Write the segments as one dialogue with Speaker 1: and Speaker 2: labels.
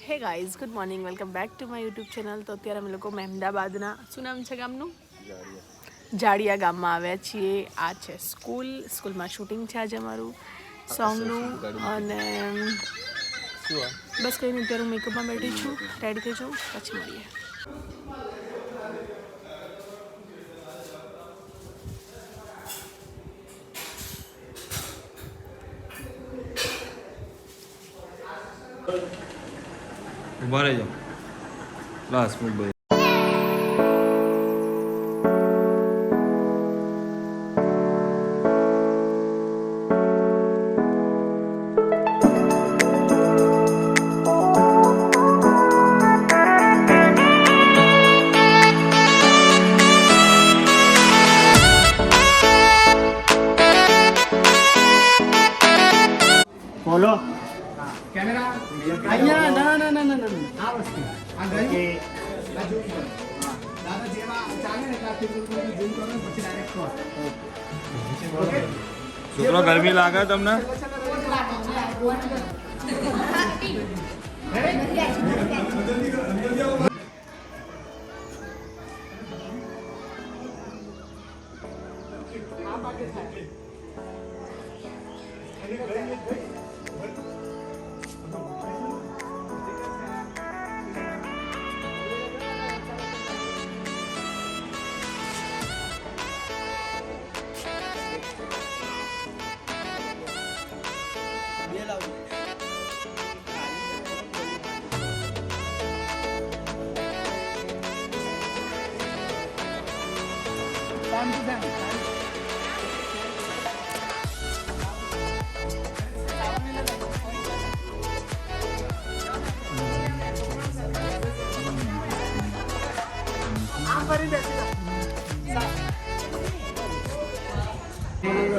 Speaker 1: Hey guys, good morning, welcome back to my YouTube channel. તો અત્યારે અમે લોકો મહેમદાબાદના શું નામ છે ગામનું, જાડિયા ગામમાં આવ્યા છીએ. આ છે સ્કૂલમાં શૂટિંગ છે આજે અમારું સોંગનું. અને બસ કંઈ નહીં, અત્યારે હું મેકઅપમાં બેઠી છું, રેડી થઈ જાઉં, પછી મળીએ.
Speaker 2: ઉભા રહેજો. લાસ્ટ મિનિટ
Speaker 3: બોલો કેમેરા અહીંયા ના ના ના ના આ વસ્તુ આ ગઈ આ જોઈ કરો દાદા જેવા ચાલે ને એટલે જોઈ કરો પછી ડાયરેક્ટ કરો.
Speaker 2: છોકરો ગરમી લાગે તમને?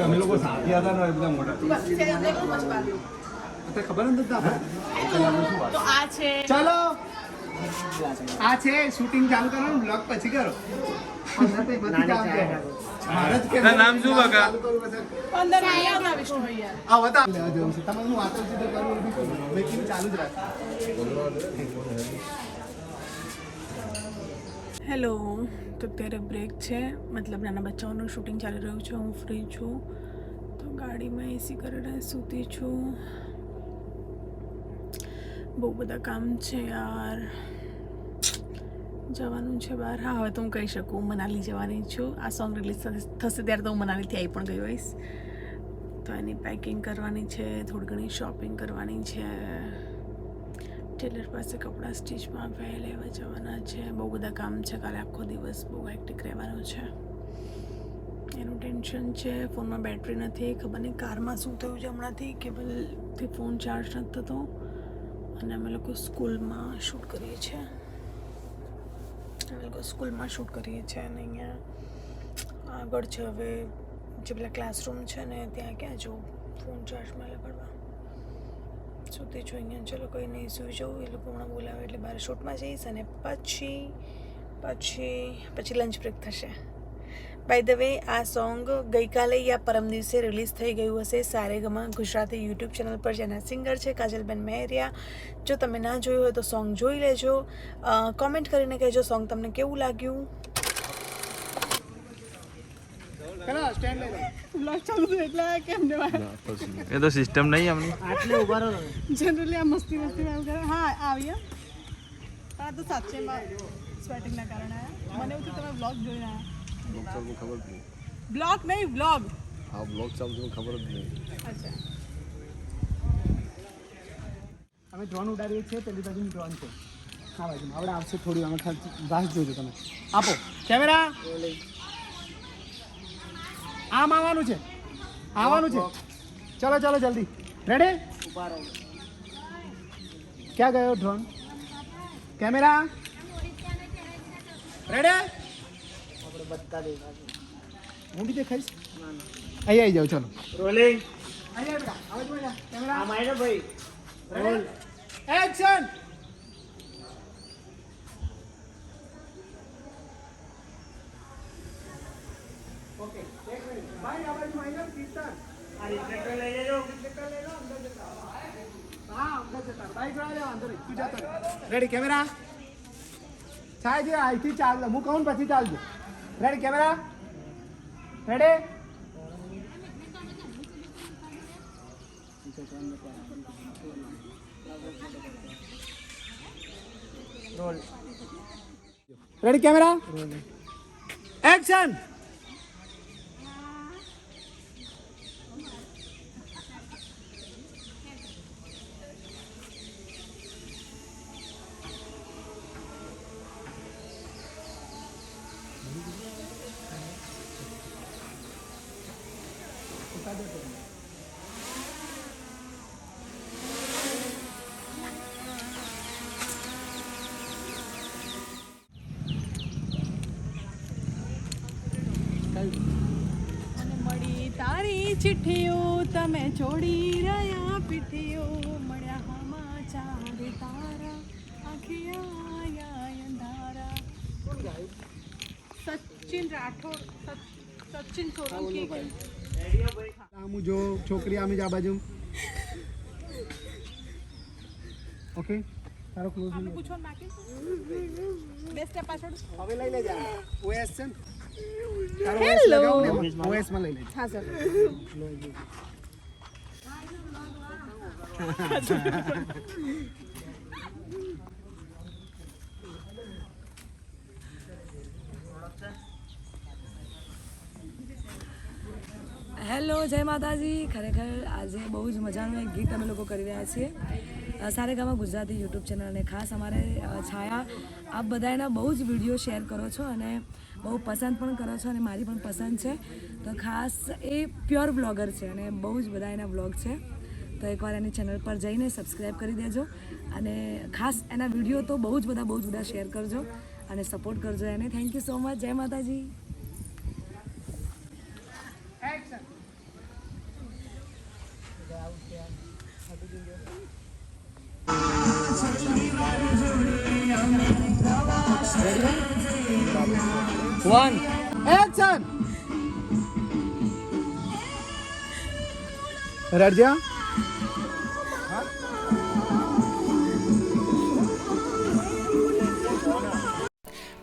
Speaker 2: અમે લોકો સાથે હતા ને એકદમ મોટા ખબર નથી
Speaker 1: તો આ છે,
Speaker 3: ચલો આ છે શૂટિંગ ચાલુ કરવાનું, બ્લોગ પછી કરો.
Speaker 2: નામ શું બકા?
Speaker 1: અંદર આવ્યા હતા વિષ્ણુભાઈ યાર.
Speaker 3: આ બતા લેવા જેવું છે તમારું વાતો સીધો કરવું નથી કરવું, મેકિંગ ચાલુ જ રાખો.
Speaker 1: હેલો, તો અત્યારે બ્રેક છે, મતલબ નાના બચ્ચાઓનું શૂટિંગ ચાલી રહ્યું છે. હું ફ્રી છું, તો ગાડીમાં એસી કરીને સૂતી છું. બહુ બધા કામ છે યાર, જવાનું છે બહાર. હા, હવે તો હું કહી શકું, મનાલી જવાની છું. આ સોંગ રિલીઝ થશે ત્યારે તો હું મનાલીથી આવી પણ ગઈ હોઈશ. તો એની પેકિંગ કરવાની છે, થોડી ઘણી શોપિંગ કરવાની છે, ટેલર પાસે કપડાં સ્ટીચમાં લેવા જવાના છે. બહુ બધા કામ છે. કાલે આખો દિવસ બહુ હેક્ટિક રહેવાનો છે, એનું ટેન્શન છે. ફોનમાં બેટરી નથી, ખબર નહીં કારમાં શું થયું છે. હમણાંથી કેબલથી ફોન ચાર્જ નથી થતો. અને અમે લોકો સ્કૂલમાં શૂટ કરીએ છીએ. અને અહીંયા આગળ છે હવે જે પેલા ક્લાસરૂમ છે ને ત્યાં ક્યાં જવું ફોન ચાર્જમાં લગાડવા. સૂતી છું અહીંયા. ચલો કંઈ નહીં, સૂઈ જાઉં. એ લોકો હમણાં બોલાવે એટલે બહાર શૂટમાં જઈશ અને પછી લંચ બ્રેક થશે. બાય ધ વે, આ સોંગ ગઈકાલે યા પરમ દિવસે રિલીઝ થઈ ગયું હશે સારેગમા ગુજરાતી યુટ્યુબ ચેનલ પર, જેના સિંગર છે કાજલબેન મહેરિયા. જો તમે ના જોયું હોય તો સોંગ જોઈ લેજો. કોમેન્ટ કરીને કહેજો સોંગ તમને કેવું લાગ્યું.
Speaker 2: એ તો સિસ્ટમ નહીં અમને.
Speaker 1: જનરલી આ મસ્તી કરે. હા આવીએ, પણ આ તો સાચેમાં સ્વેટિંગના કારણે આવ્યા. મને એવું થયું તમે વ્લોગ જોઈને આવ્યા. બ્લોગ નહીં, વ્લોગ.
Speaker 2: હા, બ્લોગ ચાલુ છે, ખબર જ નહીં.
Speaker 1: અચ્છા,
Speaker 3: અમે ડ્રોન ઉડાડીએ છીએ, પેલી બાજુની ડ્રોન છે આ બાજુમાં. આપણે આવશે થોડી વાર, ખાલી રાહ જોજો તમે. આપો કેમેરા, આમ આવવાનું છે. ચલો જલ્દી. રેડી? ક્યાં ગયો ડ્રોન? Camera ready? હું બી દેખાઈશ. અહીં આવી જાઉં. ચલો રોલિંગ. કેમેરા ભાઈ, એક્શન. ઓકે, એક મિનિટ ભાઈ, આ બાજુ માઈનર પિસ્તર. આ રિફ્લેક્ટર લઈ લેજો. રિફ્લેક્ટર લઈ લો, અંદર જતા. હા રેડી કેમેરા છાય જે અહીંથી ચાલ હું કહું પછી ચાલજો ready camera ready ready camera action
Speaker 1: મને મળી તારી ચિઠ્ઠીઓ તમે છોડી રહ્યા પીઠીઓ મળ્યા હમા ચાંદ તારા આખિયા અંધારા સચિન રાઠોડ સચિન સોલંકી
Speaker 3: આમ જો છોકરી આમ જ આ બાજુ ઓકે તારો ક્લોઝ
Speaker 1: આપણે પૂછો બાકી બે સ્ટેપ પાછળ
Speaker 3: હવે લઈ લેજે ઓએસ છે ને તારો OS
Speaker 1: Hello.
Speaker 3: લગાવ ને ઓએસ માં લઈ લેજે
Speaker 1: હા સર
Speaker 4: હેલો જય માતાજી ખરેખર આજે બહુ જ મજાનું એક ગીત અમે લોકો કરી રહ્યા છીએ સારેગામા ગુજરાતી યુટ્યુબ ચેનલ અને ખાસ અમારે છાયા આપ બધા એના બહુ જ વિડીયો શેર કરો છો અને બહુ પસંદ પણ કરો છો અને મારી પણ પસંદ છે તો ખાસ એ પ્યોર બ્લોગર છે અને બહુ જ બધા એના બ્લોગ છે તો એકવાર એની ચેનલ પર જઈને સબસ્ક્રાઈબ કરી દેજો અને ખાસ એના વિડીયો તો બહુ જ બધા શેર કરજો અને સપોર્ટ કરજો એને થેન્ક યુ સો મચ જય માતાજી
Speaker 3: એક્શન
Speaker 4: વન
Speaker 3: એક્શન રડજા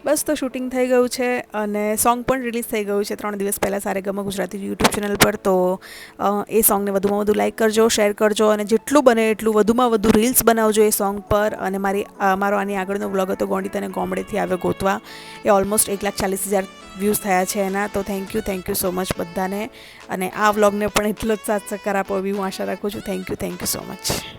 Speaker 1: બસ તો શૂટિંગ થઈ ગયું છે અને સોંગ પણ રિલીઝ થઈ ગયું છે 3 દિવસ પહેલાં સારેગામા ગુજરાતી યુટ્યુબ ચેનલ પર તો એ સોંગને વધુમાં વધુ લાઇક કરજો શેર કરજો અને જેટલું બને એટલું વધુમાં વધુ રીલ્સ બનાવજો એ સોંગ પર અને મારો આની આગળનો વ્લોગ હતો ગોંડી તને ગોમડેથી આવ્યો ગોતવા એ ઓલમોસ્ટ 1,40,000 વ્યૂઝ થયા છે એના તો થેન્ક યુ સો મચ બધાને અને આ વ્લોગને પણ એટલો જ સાથ સહકાર આપો એવી હું આશા રાખું છું થેન્ક યુ સો મચ